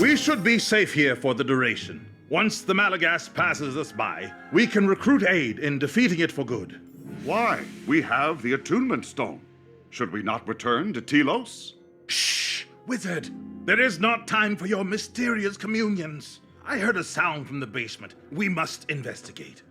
We should be safe here for the duration. Once the Malughast passes us by, we can recruit aid in defeating it for good. Why? We have the attunement stone. Should we not return to Telos? Shh! Wizard! There is not time for your mysterious communions. I heard a sound from the basement. We must investigate.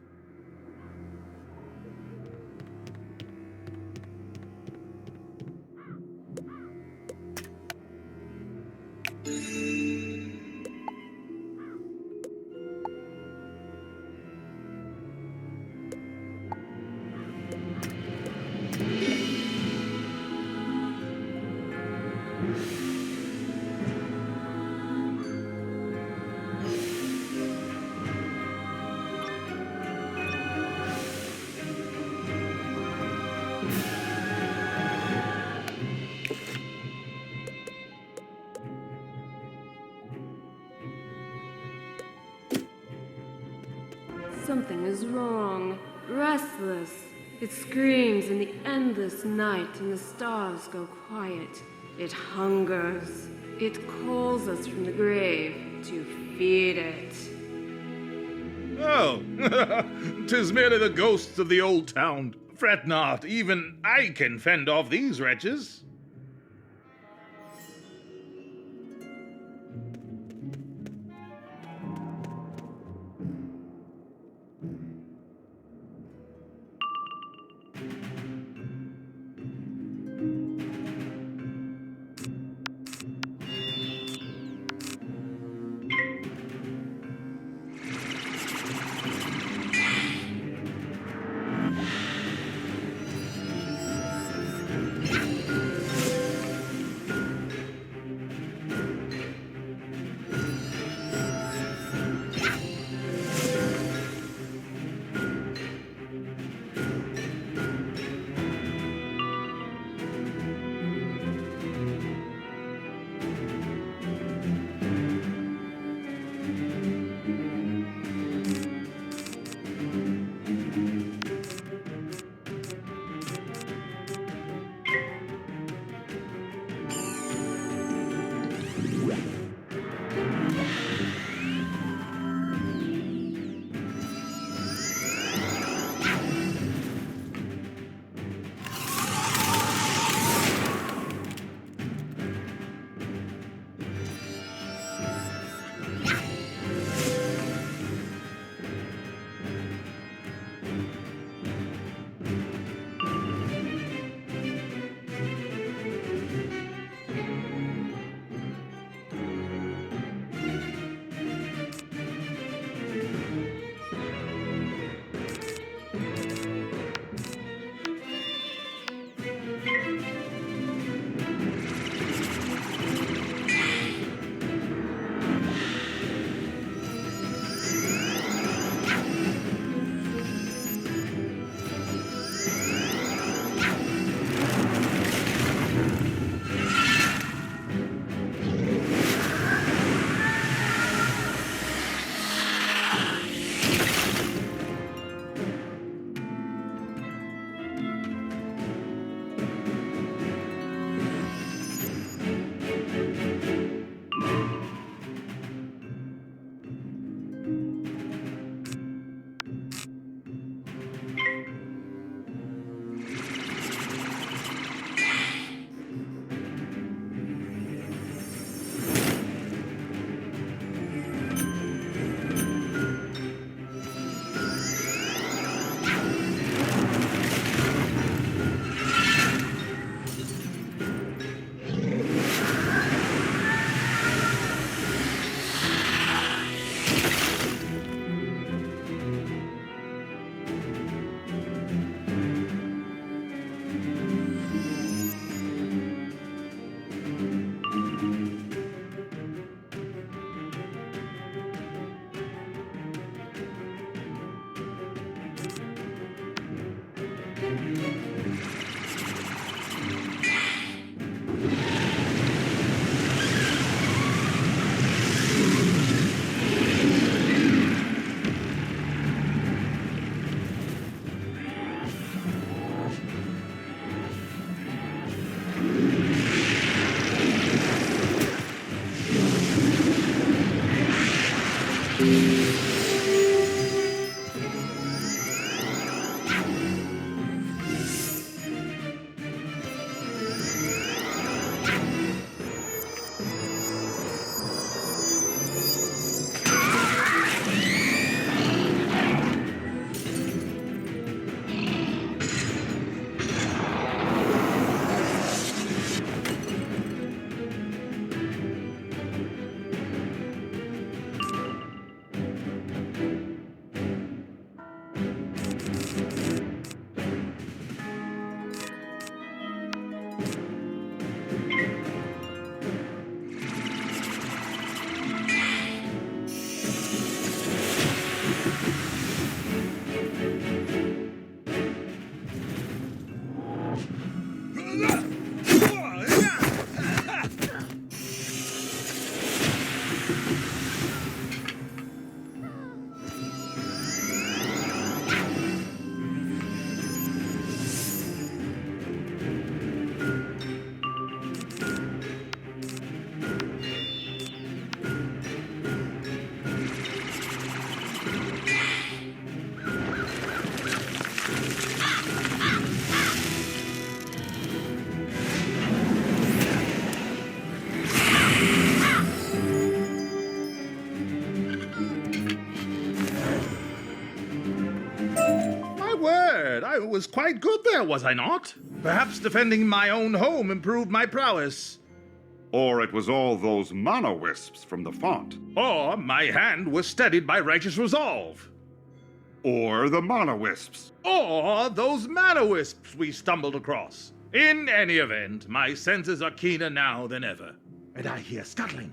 Something is wrong. Restless. It screams in the endless night and the stars go quiet. It hungers. It calls us from the grave to feed it. Oh, 'tis merely the ghosts of the old town. Fret not, even I can fend off these wretches. My word, I was quite good there, was I not? Perhaps defending my own home improved my prowess. Or it was all those mana wisps from the font. Or my hand was steadied by righteous resolve. Or the mana wisps. Or those mana wisps we stumbled across. In any event, my senses are keener now than ever. And I hear scuttling.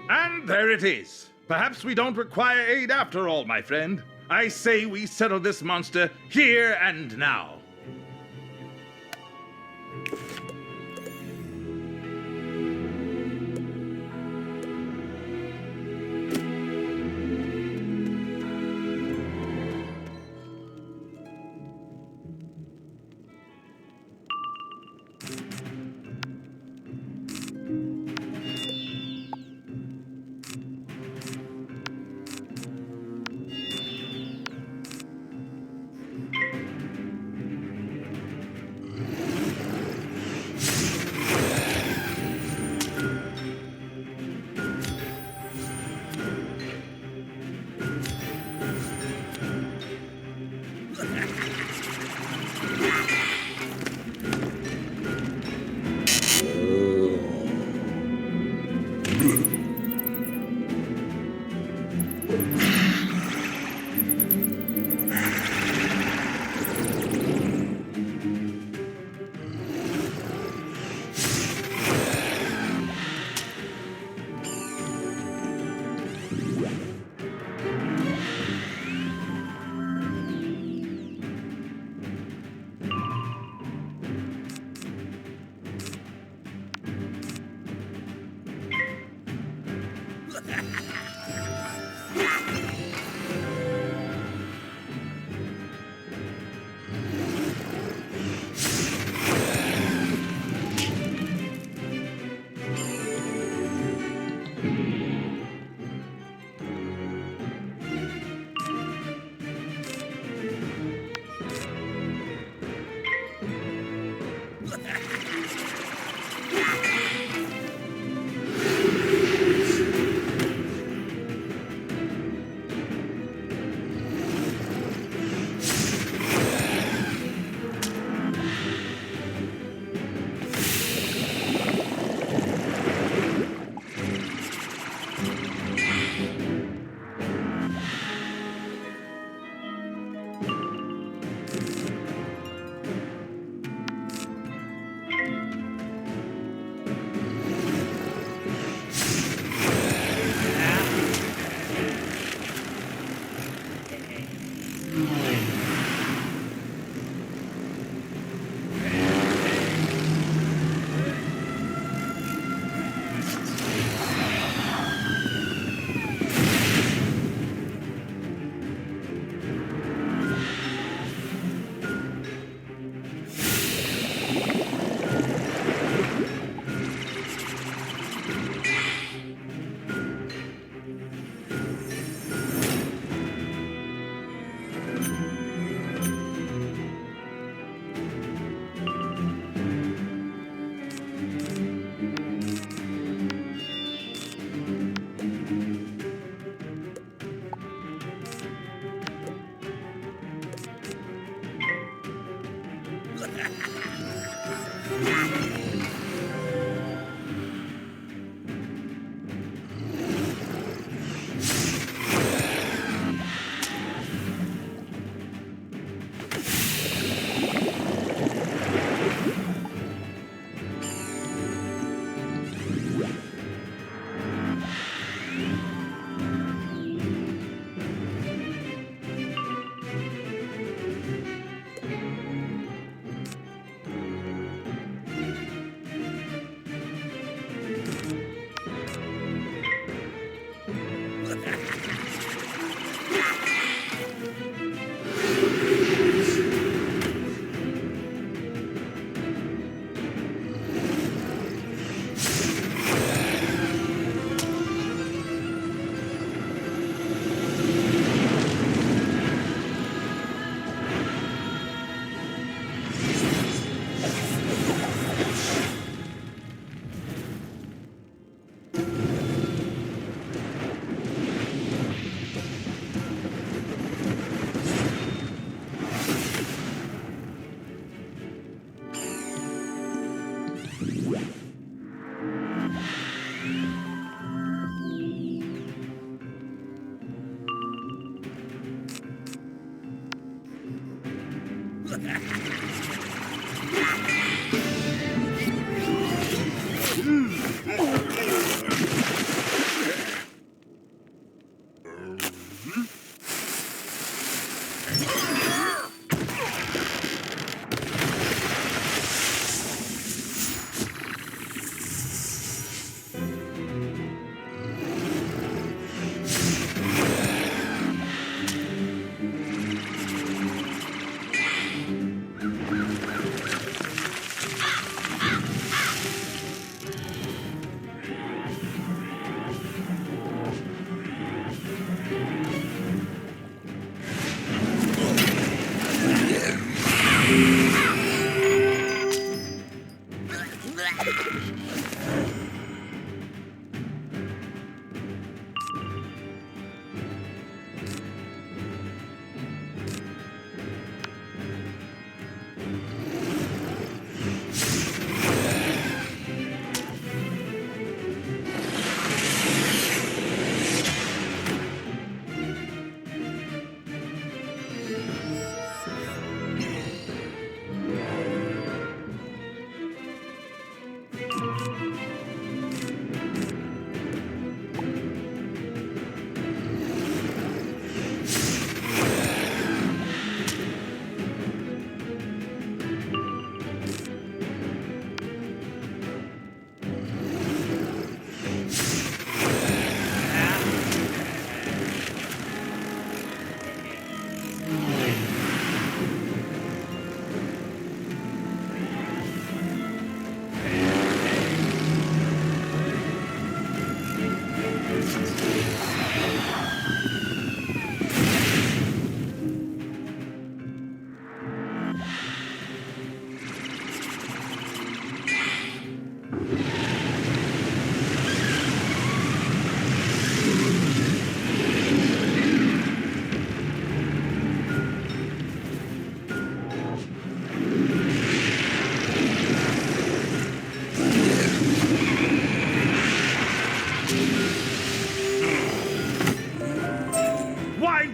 And there it is. Perhaps we don't require aid after all, my friend. I say we settle this monster here and now.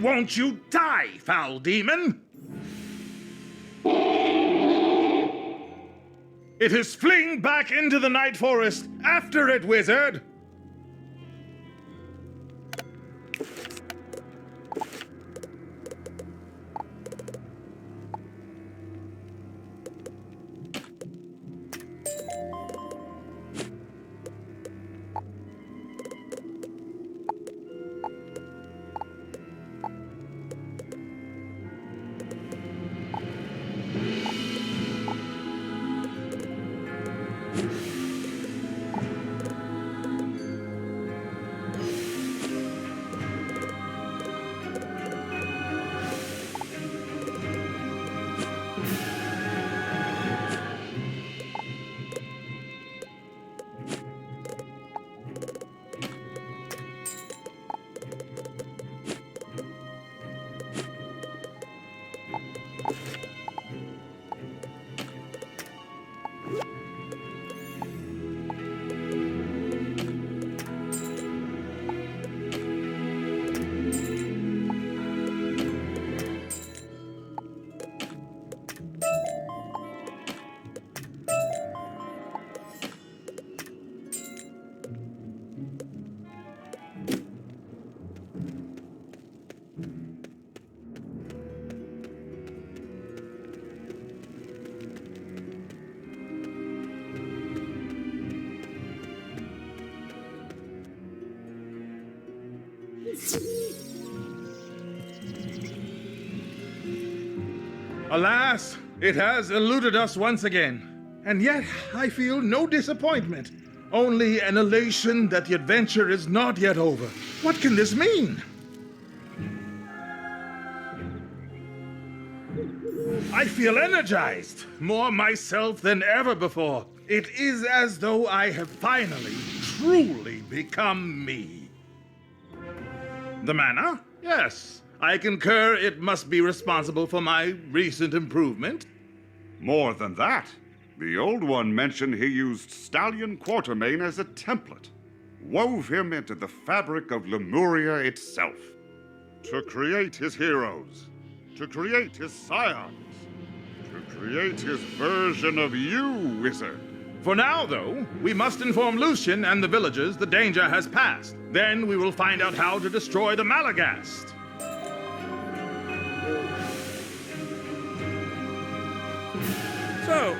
Won't you die, foul demon? It is fling back into the Night Forest. After it, wizard! Alas, it has eluded us once again. And yet, I feel no disappointment, only an elation that the adventure is not yet over. What can this mean? I feel energized, more myself than ever before. It is as though I have finally, truly become me. The manor? Yes, I concur it must be responsible for my recent improvement. More than that, the Old One mentioned he used Stallion Quartermain as a template, wove him into the fabric of Lemuria itself, to create his heroes, to create his scions, to create his version of you, wizard. For now, though, we must inform Lucian and the villagers the danger has passed. Then we will find out how to destroy the Malughast. So,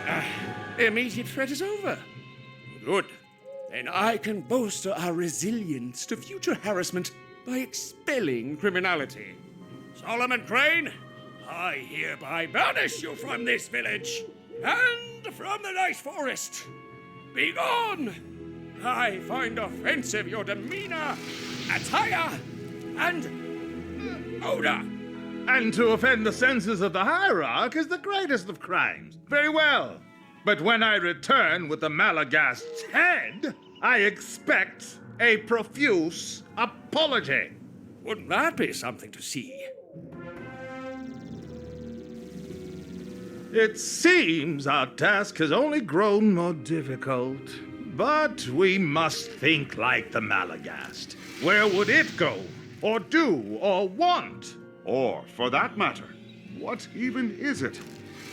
immediate threat is over. Good. Then I can bolster our resilience to future harassment by expelling criminality. Solomon Crane, I hereby banish you from this village and from the Nice Forest. Begone! I find offensive your demeanor, attire, and odor. And to offend the senses of the hierarch is the greatest of crimes. Very well. But when I return with the Malughast's head, I expect a profuse apology. Wouldn't that be something to see? It seems our task has only grown more difficult. But we must think like the Malughast. Where would it go, or do, or want? Or, for that matter, what even is it?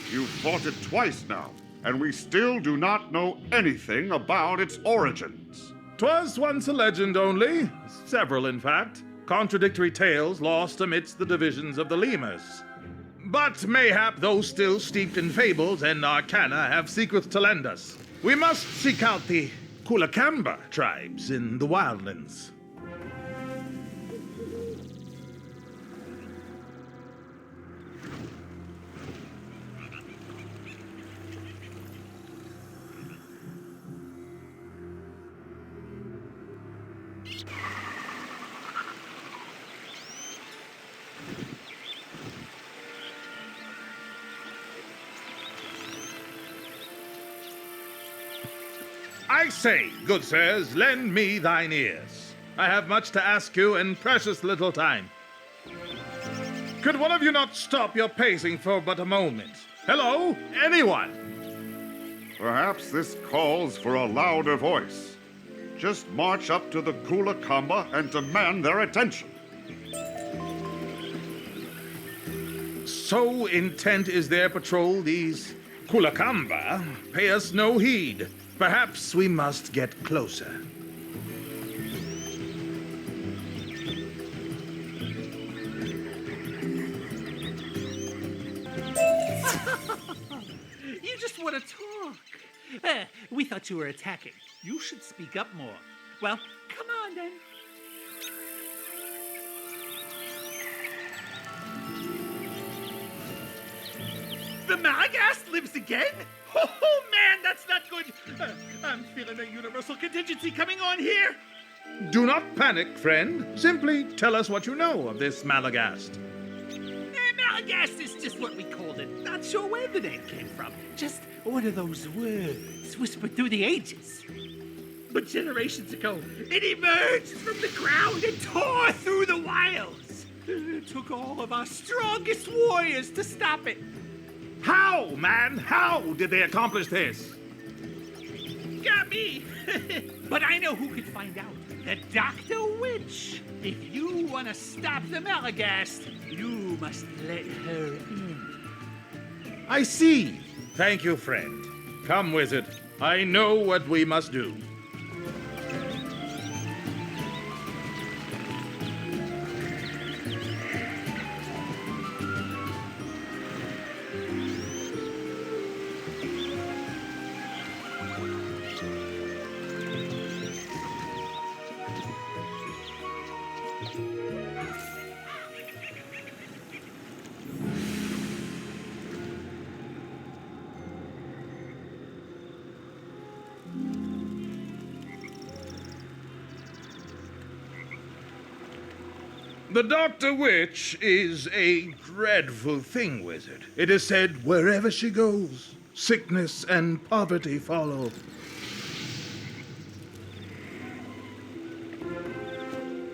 You've fought it twice now, and we still do not know anything about its origins. 'Twas once a legend only, several in fact, contradictory tales lost amidst the divisions of the lemurs. But mayhap those still steeped in fables and arcana have secrets to lend us. We must seek out the Kulakamba tribes in the wildlands. I say, good sirs, lend me thine ears. I have much to ask you and precious little time. Could one of you not stop your pacing for but a moment? Hello? Anyone? Perhaps this calls for a louder voice. Just march up to the Kulakamba and demand their attention. So intent is their patrol, these Kulakamba pay us no heed. Perhaps we must get closer. You just want to talk. We thought you were attacking. You should speak up more. Well, come on then. The Malughast lives again? Oh man, that's not good. I'm feeling a universal contingency coming on here. Do not panic, friend. Simply tell us what you know of this Malughast. Malughast is just what we called it. Not sure where the name came from. Just one of those words whispered through the ages. But generations ago, it emerged from the ground and tore through the wilds. It took all of our strongest warriors to stop it. How, man? How did they accomplish this? Got me. But I know who could find out. The Dr. Witch. If you want to stop the Malughast, you must let her in. I see. Thank you, friend. Come, wizard. I know what we must do. The Doctor Witch is a dreadful thing, Wizard. It is said wherever she goes, sickness and poverty follow.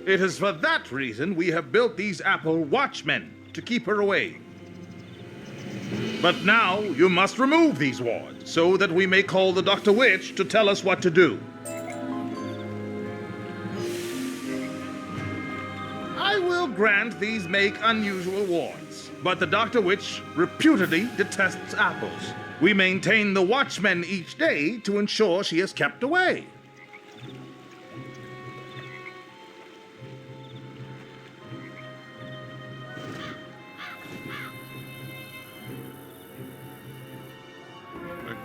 It is for that reason we have built these apple watchmen, to keep her away. But now you must remove these wards, so that we may call the Dr. Witch to tell us what to do. I will grant these make unusual wards, but the Dr. Witch reputedly detests apples. We maintain the watchmen each day to ensure she is kept away.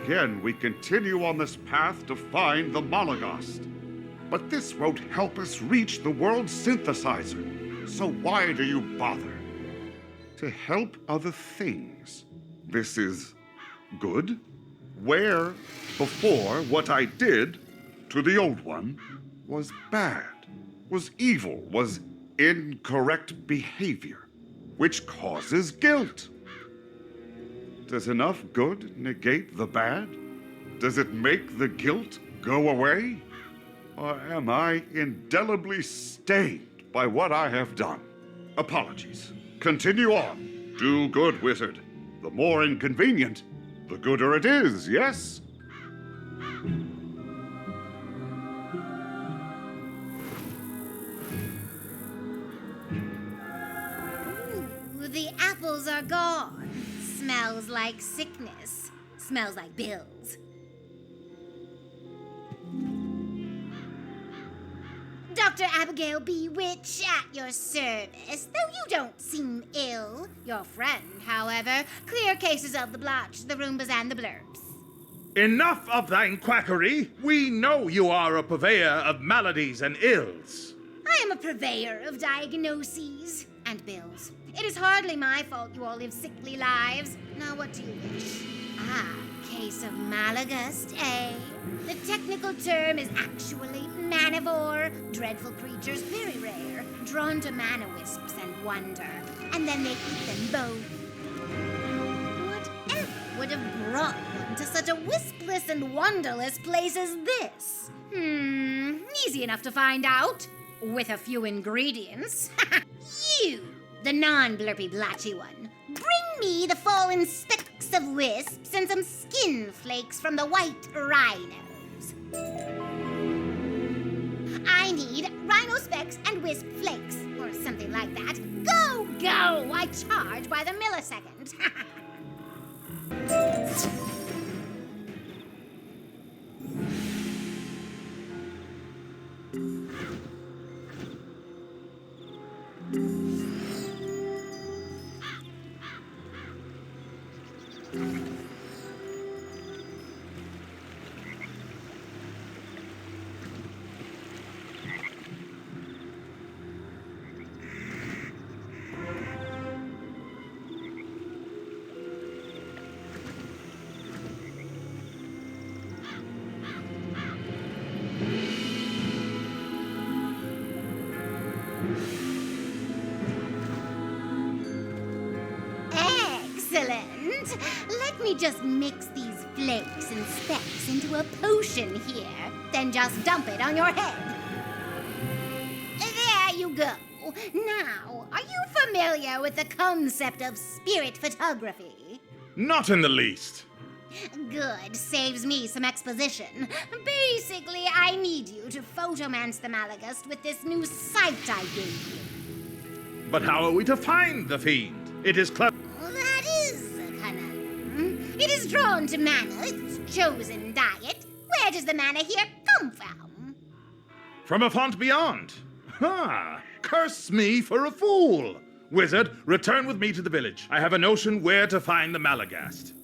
Again, we continue on this path to find the Malughast. But this won't help us reach the world's synthesizer. So why do you bother? To help other things. This is good. Where before what I did to the old one was bad, was evil, was incorrect behavior, which causes guilt. Does enough good negate the bad? Does it make the guilt go away? Or am I indelibly stained by what I have done? Apologies. Continue on. Do good, Wizard. The more inconvenient, the gooder it is, yes? Ooh, the apples are gone. Smells like sickness. Smells like bills. Dr. Abigail B. Witch at your service, though you don't seem ill. Your friend, however, clear cases of the blotch, the Roombas, and the blurbs. Enough of thine quackery! We know you are a purveyor of maladies and ills. I am a purveyor of diagnoses and bills. It is hardly my fault you all live sickly lives. Now what do you wish? Ah, case of Malughast, eh? The technical term is actually manivore. Dreadful creatures, very rare, drawn to mana wisps and wonder. And then they eat them both. Whatever would have brought them to such a wispless and wonderless place as this? Easy enough to find out. With a few ingredients. You, the non-blurpy blotchy one, bring me the fallen specks of wisps and some skin flakes from the white rhinos. I need rhino specks and wisp flakes, or something like that. Go, go! I charge by the millisecond. Excellent! Let me just mix these flakes and specks into a potion here, then just dump it on your head. There you go. Now, are you familiar with the concept of spirit photography? Not in the least. Good, saves me some exposition. Basically, I need you to photomance the Malughast with this new sight I gave you. But how are we to find the fiend? It is clever. That is a conundrum. It is drawn to mana, its chosen diet. Where does the mana here come from? From a font beyond. Ha! Curse me for a fool! Wizard, return with me to the village. I have a notion where to find the Malughast.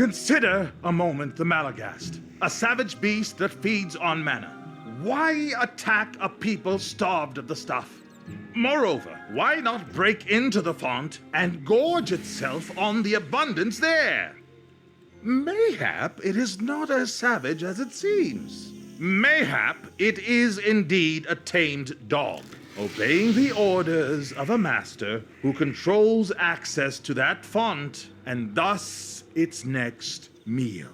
Consider a moment the Malughast, a savage beast that feeds on mana. Why attack a people starved of the stuff? Moreover, why not break into the font and gorge itself on the abundance there? Mayhap it is not as savage as it seems. Mayhap it is indeed a tamed dog, obeying the orders of a master who controls access to that font and thus its next meal.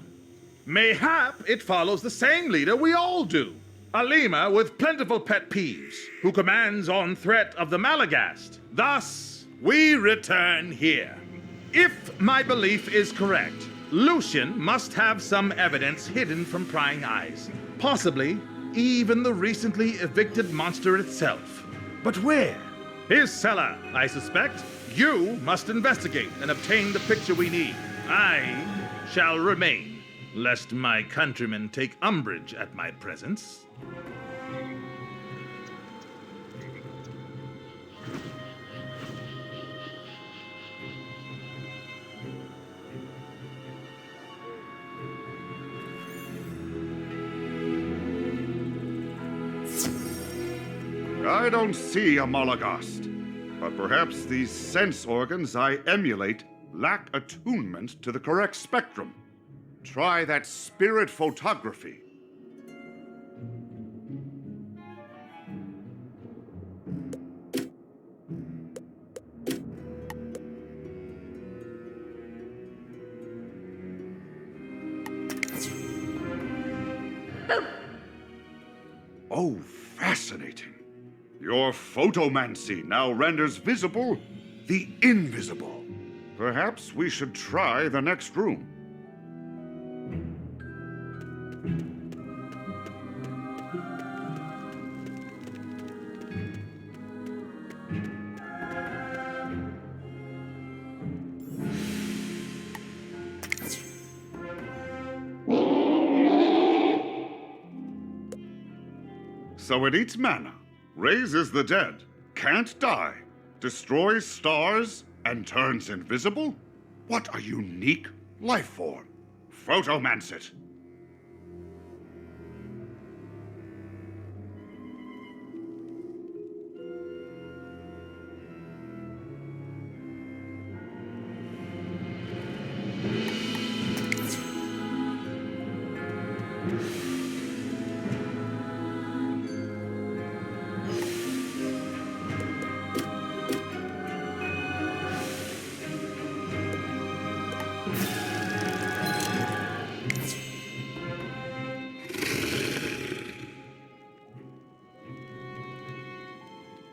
Mayhap it follows the same leader we all do, a lemur with plentiful pet peeves who commands on threat of the Malughast. Thus, we return here. If my belief is correct, Lucian must have some evidence hidden from prying eyes. Possibly even the recently evicted monster itself. But where? His cellar, I suspect. You must investigate and obtain the picture we need. I shall remain, lest my countrymen take umbrage at my presence. I don't see a Malughast, but perhaps these sense organs I emulate lack attunement to the correct spectrum. Try that spirit photography. Oh, fascinating. Your photomancy now renders visible the invisible. Perhaps we should try the next room. So it eats mana, raises the dead, can't die, destroys stars, and turns invisible? What a unique life form. Photomance it.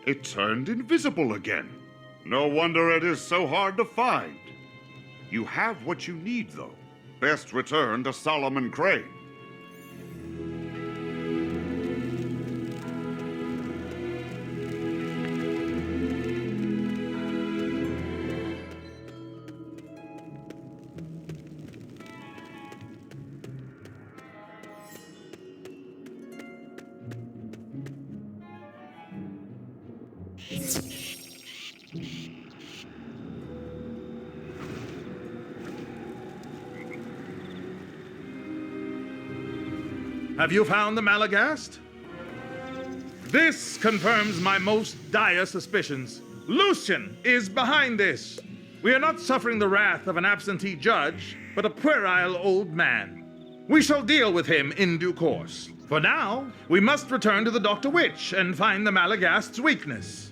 It turned invisible again. No wonder it is so hard to find. You have what you need, though. Best return to Solomon Crane. Have you found the Malughast? This confirms my most dire suspicions. Lucian is behind this. We are not suffering the wrath of an absentee judge, but a puerile old man. We shall deal with him in due course. For now, we must return to the Dr. Witch and find the Malughast's weakness.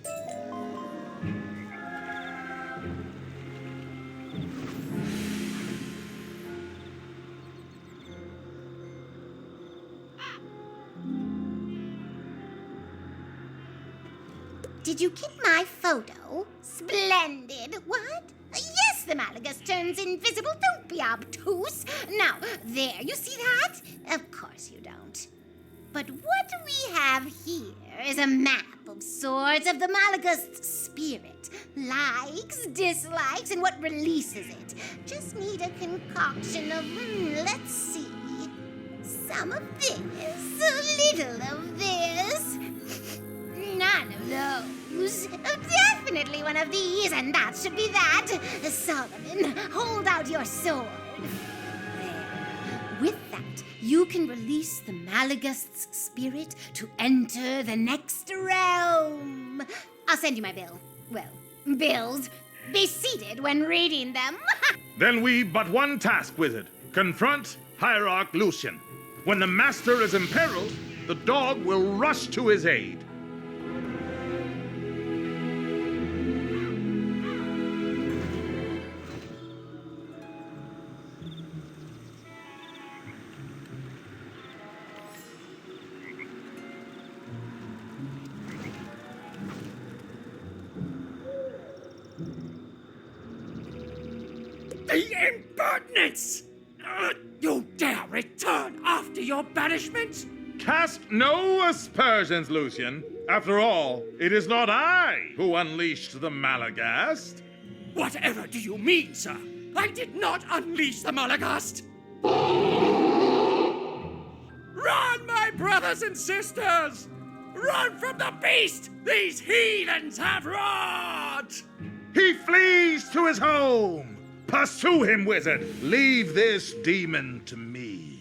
Did you get my photo? Splendid. What? Yes, the Malughast turns invisible. Don't be obtuse. Now, there, you see that? Of course you don't. But what we have here is a map of sorts of the Malughast's spirit. Likes, dislikes, and what releases it. Just need a concoction of, let's see, some of this, a little of this. None of those. Definitely one of these, and that should be that. Solomon, hold out your sword. that, you can release the Malughast's spirit to enter the next realm. I'll send you my bill. Well, bills. Be seated when reading them. Then we've but one task, Wizard. Confront Hierarch Lucian. When the Master is imperiled, the dog will rush to his aid. The impertinence! You dare return after your banishment? Cast no aspersions, Lucian. After all, it is not I who unleashed the Malughast. Whatever do you mean, sir? I did not unleash the Malughast! Run, my brothers and sisters! Run from the beast these heathens have wrought! He flees to his home. Pursue him, Wizard. Leave this demon to me.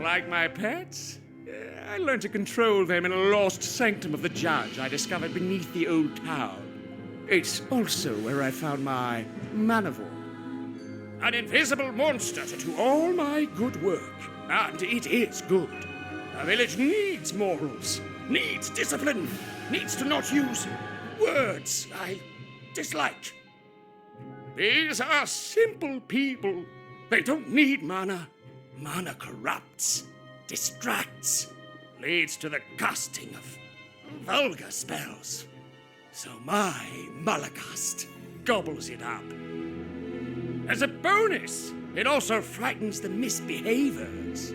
Like my pets? I learned to control them in a lost sanctum of the judge I discovered beneath the old town. It's also where I found my manivore. An invisible monster to do all my good work. And it is good. A village needs morals, needs discipline, needs to not use words I dislike. These are simple people. They don't need mana. Mana corrupts, distracts, leads to the casting of vulgar spells. So my Malughast gobbles it up. As a bonus, it also frightens the misbehavers.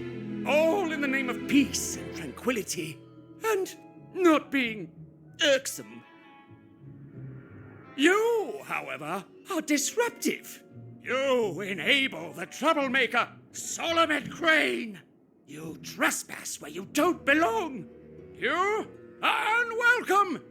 All in the name of peace and tranquility, and not being irksome. You, however, are disruptive. You enable the troublemaker, Solomon Crane. You trespass where you don't belong. You are unwelcome.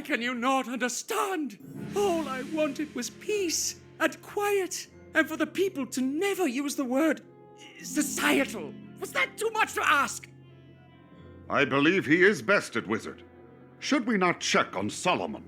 Why can you not understand? All I wanted was peace and quiet, and for the people to never use the word societal. Was that too much to ask? I believe he is bested, Wizard. Should we not check on Solomon?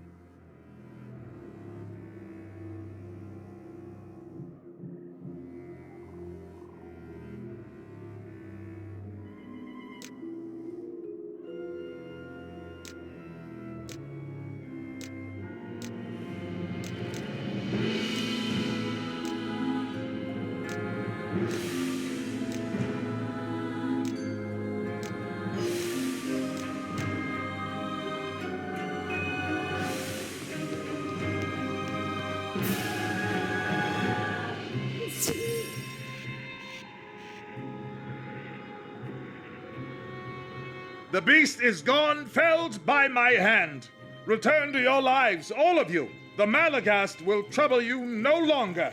The beast is gone, felled by my hand. Return to your lives, all of you. The Malughast will trouble you no longer.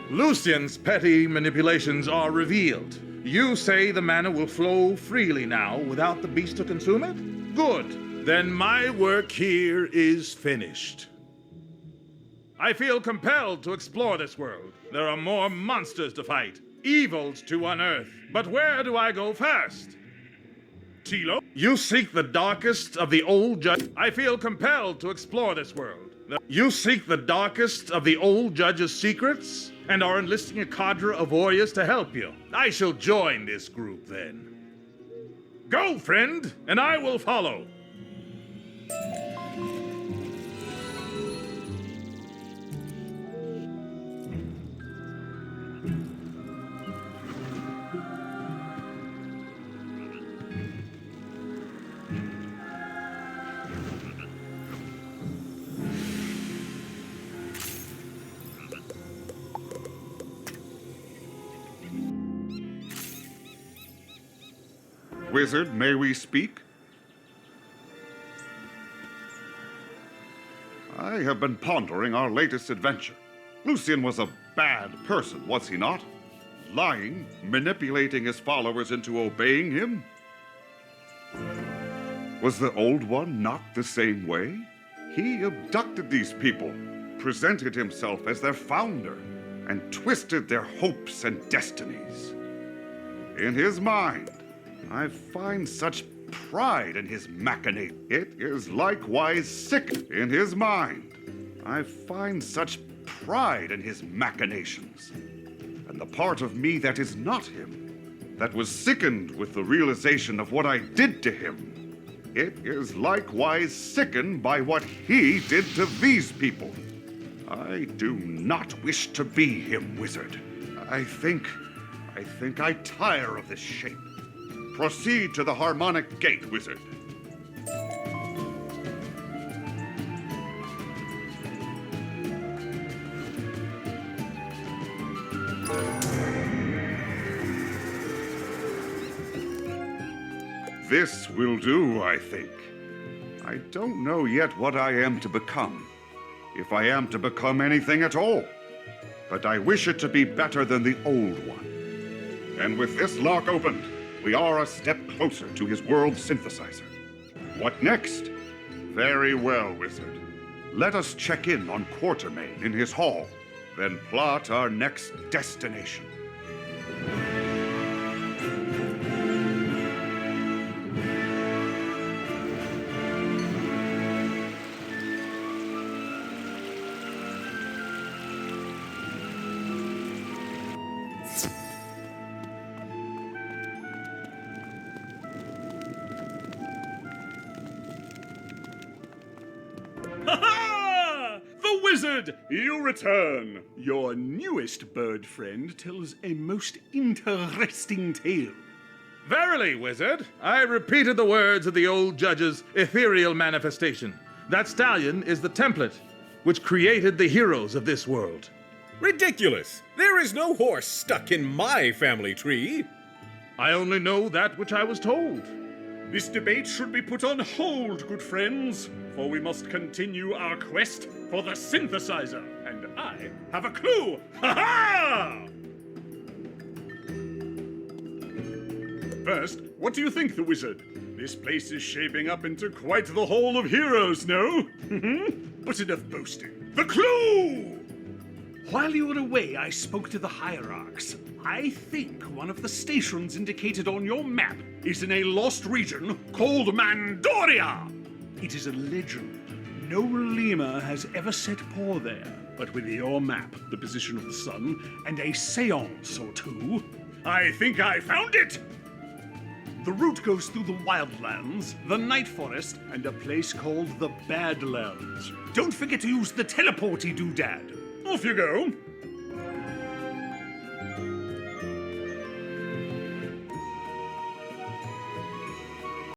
Lucian's petty manipulations are revealed. You say the mana will flow freely now without the beast to consume it? Good. Then my work here is finished. I feel compelled to explore this world. There are more monsters to fight, evils to unearth. But where do I go first? Tilo? You seek the darkest of the old judge. I feel compelled to explore this world. You seek the darkest of the old judge's secrets and are enlisting a cadre of warriors to help you. I shall join this group then. Go, friend, and I will follow. Wizard, may we speak? I have been pondering our latest adventure. Lucian was a bad person, was he not? Lying, manipulating his followers into obeying him? Was the Old One not the same way? He abducted these people, presented himself as their founder, and twisted their hopes and destinies. In his mind, I find such pride in his machination. It is likewise sick in his mind. I find such pride in his machinations. And the part of me that is not him, that was sickened with the realization of what I did to him, it is likewise sickened by what he did to these people. I do not wish to be him, Wizard. I think I tire of this shape. Proceed to the harmonic gate, Wizard. This will do, I think. I don't know yet what I am to become, if I am to become anything at all. But I wish it to be better than the Old One. And with this lock opened, we are a step closer to his world synthesizer. What next? Very well, Wizard. Let us check in on Quartermain in his hall, then plot our next destination. Ha-ha! The wizard! You return! Your newest bird friend tells a most interesting tale. Verily, wizard, I repeated the words of the old judge's ethereal manifestation. That stallion is the template which created the heroes of this world. Ridiculous! There is no horse stuck in my family tree. I only know that which I was told. This debate should be put on hold, good friends, for we must continue our quest for the synthesizer. And I have a clue! Ha-ha! First, what do you think, the wizard? This place is shaping up into quite the Hall of Heroes, no? But enough boasting. The clue! While you were away, I spoke to the hierarchs. I think one of the stations indicated on your map is in a lost region called Mandoria. It is a legend. No lemur has ever set paw there. But with your map, the position of the sun, and a seance or two, I think I found it! The route goes through the Wildlands, the Night Forest, and a place called the Badlands. Don't forget to use the teleporty doodad. Off you go.